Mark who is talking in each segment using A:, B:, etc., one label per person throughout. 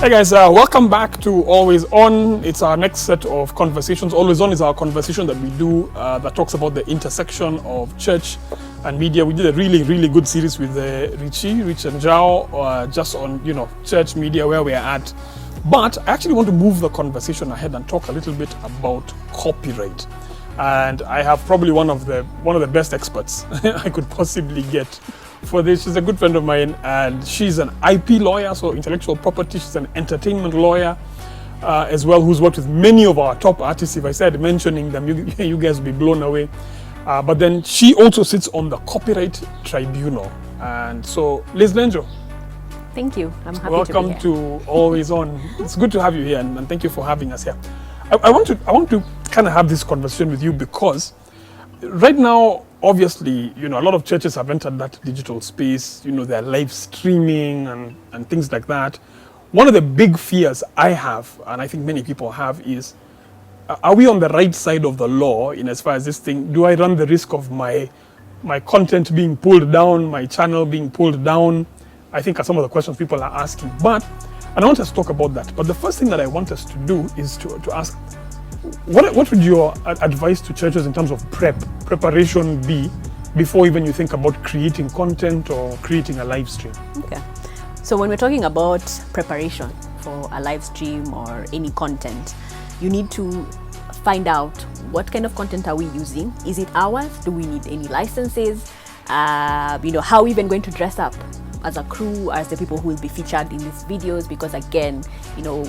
A: Hi guys, welcome back to Always On. It's our next set of conversations. Always On is our conversation that we do that talks about the intersection of church and media. We did a really good series with Rich and Zhao just on church media, where we're at. But I actually want to move the conversation ahead and talk a little bit about copyright. And I have probably one of the best experts I could possibly get for this. She's a good friend of mine, and she's an IP lawyer, so intellectual property. She's an entertainment lawyer as well, who's worked with many of our top artists. If I started mentioning them, you guys would be blown away. But then she also sits on the Copyright Tribunal. And so, Liz Lenjo.
B: Thank you. I'm happy
A: welcome
B: to be here.
A: Welcome to Always On. It's good to have you here, and thank you for having us here. I want to kind of have this conversation with you because right now, obviously, a lot of churches have entered that digital space. They're live streaming and things like that. One of the big fears I have, and I think many people have, is are we on the right side of the law in as far as this thing? Do I run the risk of my content being pulled down, my channel being pulled down? I think are some of the questions people are asking. And I want us to talk about that. But the first thing that I want us to do is to ask, what would your advice to churches in terms of preparation be before even you think about creating content or creating a live stream?
B: Okay. So when we're talking about preparation for a live stream or any content, you need to find out what kind of content are we using? Is it ours? Do we need any licenses? How are we even going to dress up as a crew, as the people who will be featured in these videos? Because again,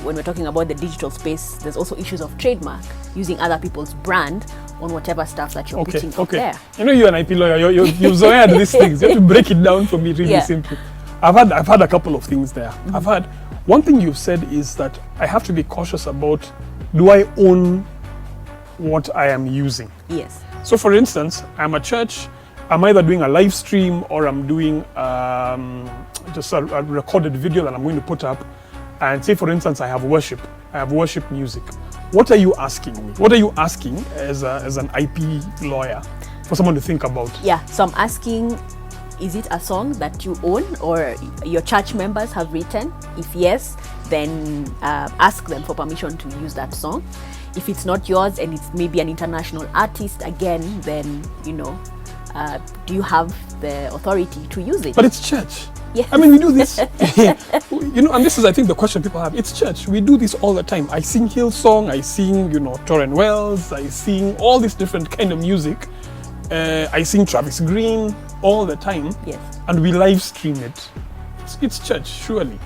B: when we're talking about the digital space, there's also issues of trademark, using other people's brand on whatever stuff that you're putting out there.
A: You're an IP lawyer, you've zoed these things. You have to break it down for me really simply. I've had a couple of things there. Mm-hmm. One thing you've said is that I have to be cautious about, do I own what I am using?
B: Yes.
A: So for instance, I'm a church, I'm either doing a live stream or I'm doing just a recorded video that I'm going to put up. And say, for instance, I have worship music. What are you asking me? What are you asking as an IP lawyer for someone to think about?
B: Yeah, so I'm asking, is it a song that you own or your church members have written? If yes, then ask them for permission to use that song. If it's not yours and it's maybe an international artist, again, then, do you have the authority to use it?
A: But it's church.
B: Yes.
A: I mean, we do this, and this is, I think, the question people have. It's church. We do this all the time. I sing Hillsong, I sing, Torren Wells, I sing all this different kind of music. I sing Travis Green all the time.
B: Yes.
A: And we live stream it. It's church, surely.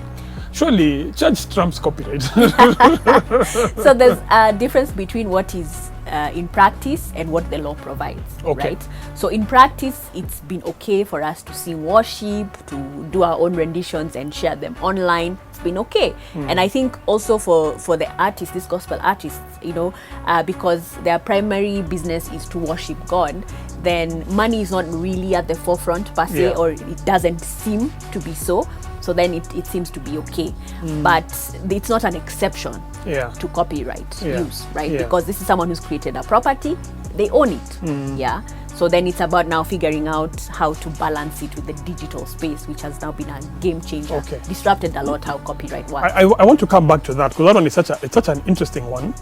A: Surely, church trumps copyright.
B: So there's a difference between what is in practice and what the law provides, right? So in practice, it's been okay for us to sing worship, to do our own renditions and share them online. It's been okay. And I think also for the artists, these gospel artists, because their primary business is to worship God, then money is not really at the forefront per se, or it doesn't seem to be so. So then it seems to be okay. But it's not an exception to copyright use, right?
A: Yeah.
B: Because this is someone who's created a property, they own it. So then it's about now figuring out how to balance it with the digital space, which has now been a game changer. Disrupted a lot how copyright works.
A: I want to come back to that, because that one is such an interesting one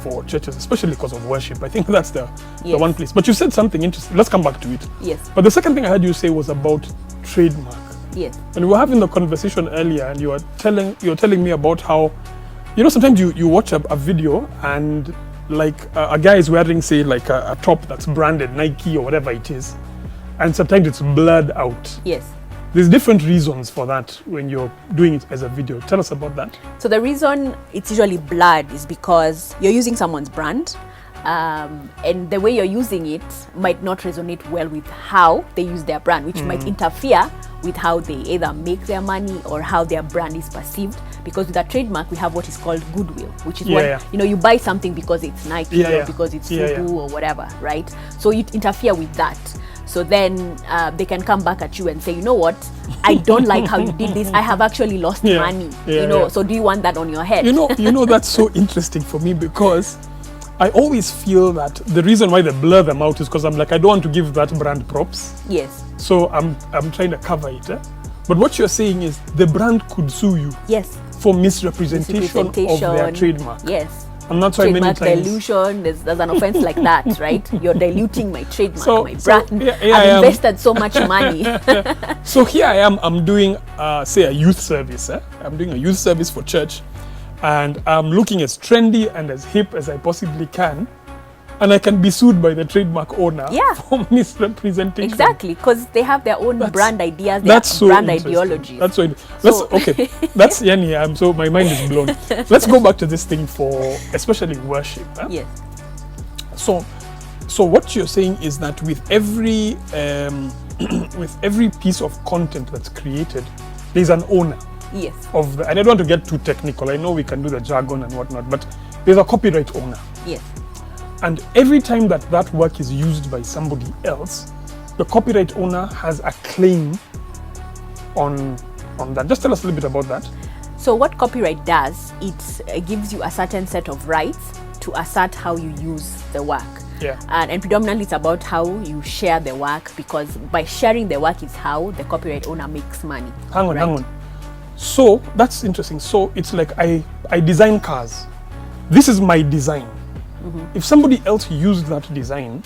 A: for churches, especially because of worship. I think that's the one place. But you said something interesting. Let's come back to it.
B: Yes.
A: But the second thing I heard you say was about trademark.
B: Yes.
A: And we were having the conversation earlier, and you were telling me about how, sometimes you watch a video and like a guy is wearing, say, like a top that's branded Nike or whatever it is, and sometimes it's blurred out.
B: Yes.
A: There's different reasons for that when you're doing it as a video. Tell us about that.
B: So the reason it's usually blurred is because you're using someone's brand. And the way you're using it might not resonate well with how they use their brand, which might interfere with how they either make their money or how their brand is perceived. Because with a trademark, we have what is called goodwill, which is you buy something because it's Nike or because it's Fubu or whatever, right? So you interfere with that. So then they can come back at you and say, you know what, I don't like how you did this. I have actually lost money. So do you want that on your head?
A: That's so interesting for me, because I always feel that the reason why they blur them out is because I'm like, I don't want to give that brand props.
B: Yes.
A: So I'm trying to cover it. But what you're saying is the brand could sue you.
B: Yes.
A: for misrepresentation of their trademark.
B: Yes.
A: And that's why many
B: Trademark
A: times
B: dilution, there's an offense like that, right? You're diluting my trademark, my
A: So,
B: brand.
A: yeah,
B: I've invested so much money.
A: So here I am, I'm doing, say, a youth service. I'm doing a youth service for church, and I'm looking as trendy and as hip as I possibly can, and I can be sued by the trademark owner for misrepresentation.
B: Exactly, because they have their own brand ideas, their
A: That's so
B: brand
A: interesting.
B: ideologies.
A: That's so. Okay. That's Yani. So my mind is blown. Let's go back to this thing for especially worship.
B: Yes.
A: So what you're saying is that with every with every piece of content that's created, there's an owner.
B: Yes.
A: And I don't want to get too technical. I know we can do the jargon and whatnot, but there's a copyright owner.
B: Yes.
A: And every time that work is used by somebody else, the copyright owner has a claim on that. Just tell us a little bit about that.
B: So what copyright does, it gives you a certain set of rights to assert how you use the work.
A: Yeah.
B: And predominantly it's about how you share the work, because by sharing the work is how the copyright owner makes money.
A: Hang on. So that's interesting. So it's like I design cars. This is my design. If somebody else used that design,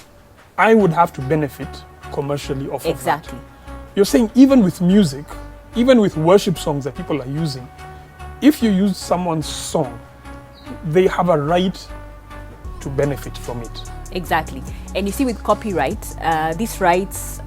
A: I would have to benefit commercially off of that.
B: Exactly.
A: You're saying even with music, even with worship songs that people are using, if you use someone's song, they have a right to benefit from it.
B: Exactly. And you see with copyright, these rights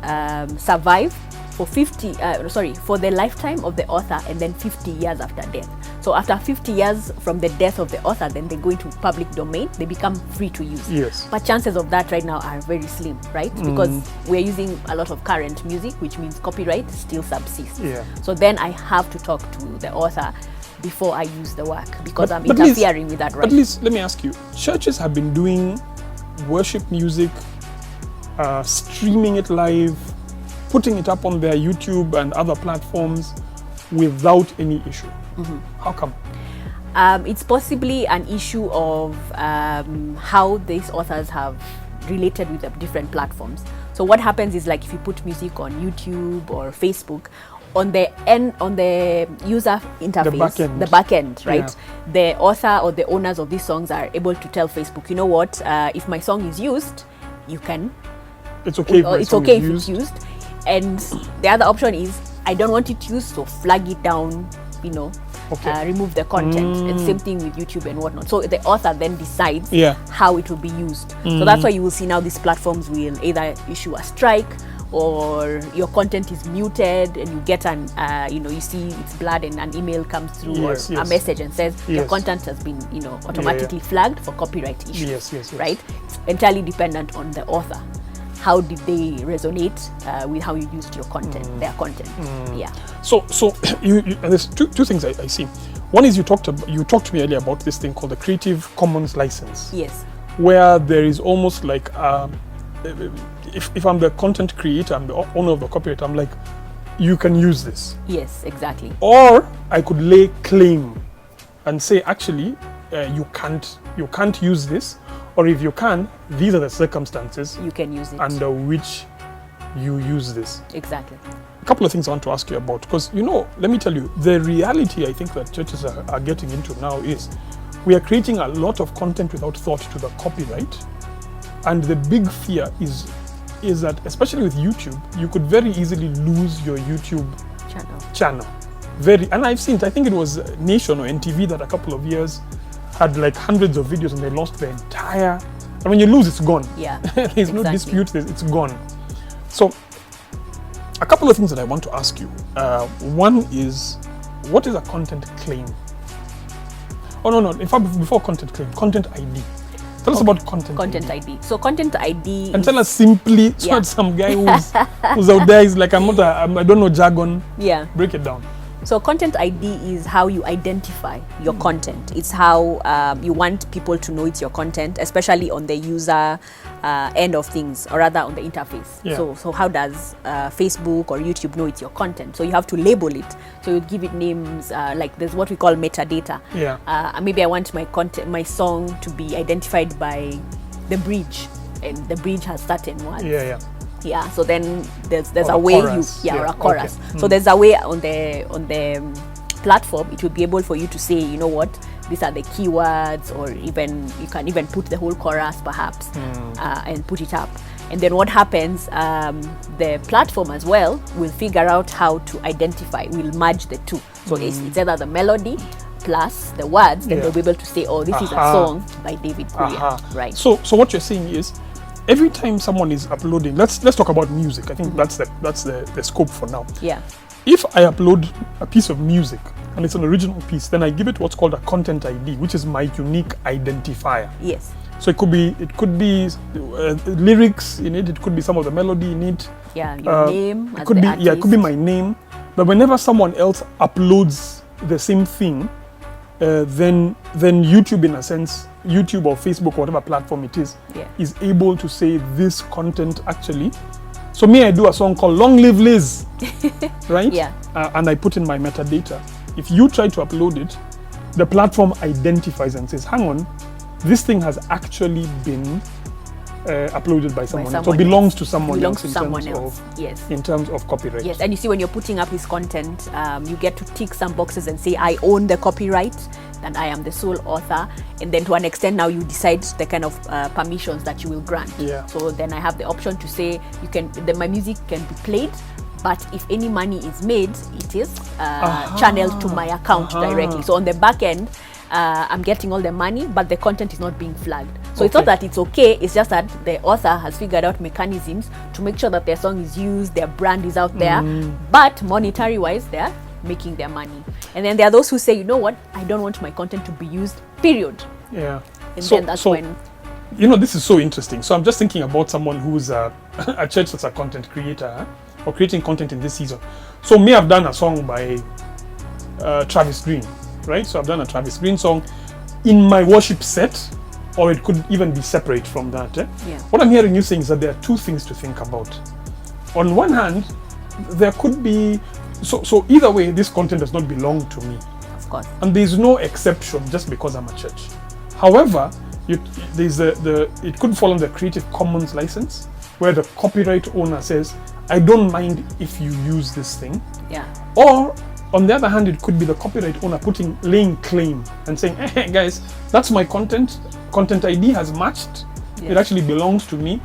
B: survive for for the lifetime of the author, and then 50 years after death. So after 50 years from the death of the author, then they go into public domain, they become free to use.
A: Yes.
B: But chances of that right now are very slim, right? Because we're using a lot of current music, which means copyright still subsists.
A: Yeah.
B: So then I have to talk to the author before I use the work, because I'm interfering with that right.
A: At least, let me ask you, churches have been doing worship music, streaming it live, putting it up on their YouTube and other platforms without any issue. How come?
B: It's possibly an issue of how these authors have related with the different platforms. So what happens is, like, if you put music on YouTube or Facebook, on the user interface, the back end, right? Yeah. The author or the owners of these songs are able to tell Facebook, you know what, if my song is used, you can.
A: It's okay.
B: If it's used. And the other option is, I don't want it used, so flag it down, remove the content. And same thing with YouTube and whatnot. So the author then decides how it will be used. So that's why you will see now these platforms will either issue a strike, or your content is muted, and you get you see it's blurred, and an email comes through, or a message and says your content has been, automatically flagged for copyright issues.
A: Yes.
B: Right? It's entirely dependent on the author. How did they resonate with how you used your content, their content? Yeah.
A: So you there's two things I see. One is you talked to me earlier about this thing called the Creative Commons license.
B: Yes.
A: Where there is almost like if I'm the content creator, I'm the owner of the copyright, I'm like, you can use this.
B: Yes, exactly.
A: Or I could lay claim and say, actually, you can't use this. Or if you can, these are the circumstances
B: you can use it
A: under which you use this.
B: Exactly.
A: A couple of things I want to ask you about, because let me tell you, the reality I think that churches are getting into now is we are creating a lot of content without thought to the copyright, and the big fear is that, especially with YouTube, you could very easily lose your YouTube channel. And I've seen it. I think it was Nation or NTV that a couple of years had like hundreds of videos and they lost the entire. And when you lose, it's gone.
B: Yeah.
A: There's no dispute. It's gone. So, a couple of things that I want to ask you. One is, what is a content claim? Oh no. In fact, before content claim, content ID. Tell us about content
B: ID. So content ID.
A: And tell us simply, so not some guy who's out there is like, I don't know jargon.
B: Yeah.
A: Break it down.
B: So content ID is how you identify your content. It's how you want people to know it's your content, especially on the user end of things, or rather on the interface.
A: Yeah.
B: So how does Facebook or YouTube know it's your content? So you have to label it. So you give it names, like there's what we call metadata.
A: Yeah.
B: Maybe I want my song to be identified by the bridge, and the bridge has certain words. Yeah, so then there's a way chorus. Or a chorus. Okay. So there's a way on the platform, it will be able for you to say, you know what, these are the keywords, or even you can even put the whole chorus perhaps and put it up. And then what happens, the platform as well will figure out how to identify, will merge the two. So it's either the melody plus the words, then they'll be able to say, oh, this is a song by David Kuria, right?
A: So what you're saying is, every time someone is uploading, let's talk about music. I think that's the scope for now.
B: Yeah.
A: If I upload a piece of music and it's an original piece, then I give it what's called a content ID, which is my unique identifier.
B: Yes.
A: So it could be lyrics in it. It could be some of the melody in it.
B: Yeah, your name.
A: It could be it could be my name. But whenever someone else uploads the same thing, then YouTube, in a sense, YouTube or Facebook, whatever platform it is able to say this content actually. So me, I do a song called "Long Live Liz," right?
B: Yeah.
A: And I put in my metadata. If you try to upload it, the platform identifies and says, "Hang on, this thing has actually been uploaded by someone else. So it belongs to someone else in terms of copyright."
B: Yes, and you see when you're putting up his content, you get to tick some boxes and say, I own the copyright and I am the sole author. And then to an extent now you decide the kind of permissions that you will grant.
A: Yeah.
B: So then I have the option to say, my music can be played, but if any money is made, it is channeled to my account directly. So on the back end, I'm getting all the money, but the content is not being flagged. So it's not that it's okay, it's just that the author has figured out mechanisms to make sure that their song is used, their brand is out there, but monetary wise, they're making their money. And then there are those who say, you know what, I don't want my content to be used, period.
A: Yeah.
B: And then that's when...
A: You know, this is so interesting. So I'm just thinking about someone who's a church that's a content creator or creating content in this season. So me, I've done a song by Travis Green. Right, so I've done a Travis Green song in my worship set, or it could even be separate from that. What I'm hearing you saying is that there are two things to think about. On one hand, there could be so either way, this content does not belong to me.
B: Of course.
A: And there's no exception just because I'm a church. However, it could fall under the Creative Commons license, where the copyright owner says, I don't mind if you use this thing.
B: Yeah.
A: Or on the other hand, it could be the copyright owner laying claim and saying, hey guys, that's my content. Content ID has matched. It actually belongs to me.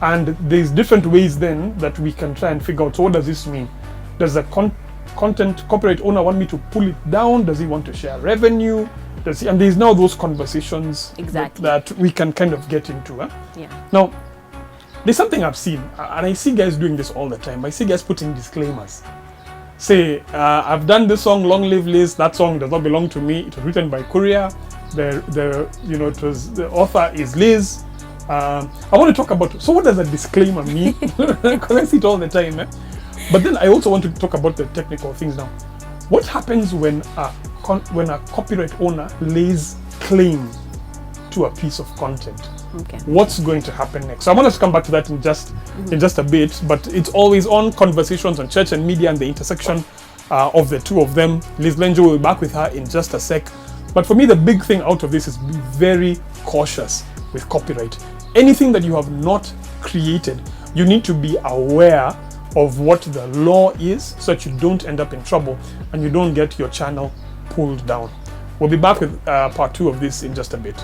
A: And there's different ways then that we can try and figure out, so what does this mean? Does the content copyright owner want me to pull it down? Does he want to share revenue? And there's now those conversations that we can kind of get into. Now, there's something I've seen, and I see guys doing this all the time. I see guys putting disclaimers. Say, I've done this song, Long Live Liz. That song does not belong to me. It was written by Kuria. The author is Liz. I want to talk about, so what does a disclaimer mean? Because I see it all the time. But then I also want to talk about the technical things now. What happens when a copyright owner lays claim to a piece of content? What's going to happen next? So I want us to come back to that in just a bit, but it's always on conversations on church and media and the intersection of the two of them. Liz Lenjo will be back with her in just a sec. But for me, the big thing out of this is be very cautious with copyright. Anything that you have not created, you need to be aware of what the law is so that you don't end up in trouble and you don't get your channel pulled down. We'll be back with part 2 of this in just a bit.